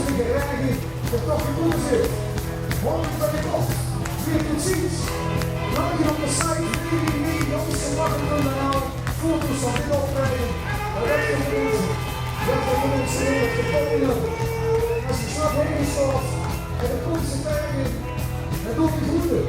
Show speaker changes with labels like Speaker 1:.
Speaker 1: stevige reiging er toch in zit. Morgen ben ik op. Weer tot ziens. Laat je op de site www.jongensenwachten.nl foto's van dit optreden. Direct op de onze. Dat we jongens zijn op de podium. Als je snap heen stort en de komst is tegen, dan doe je goede.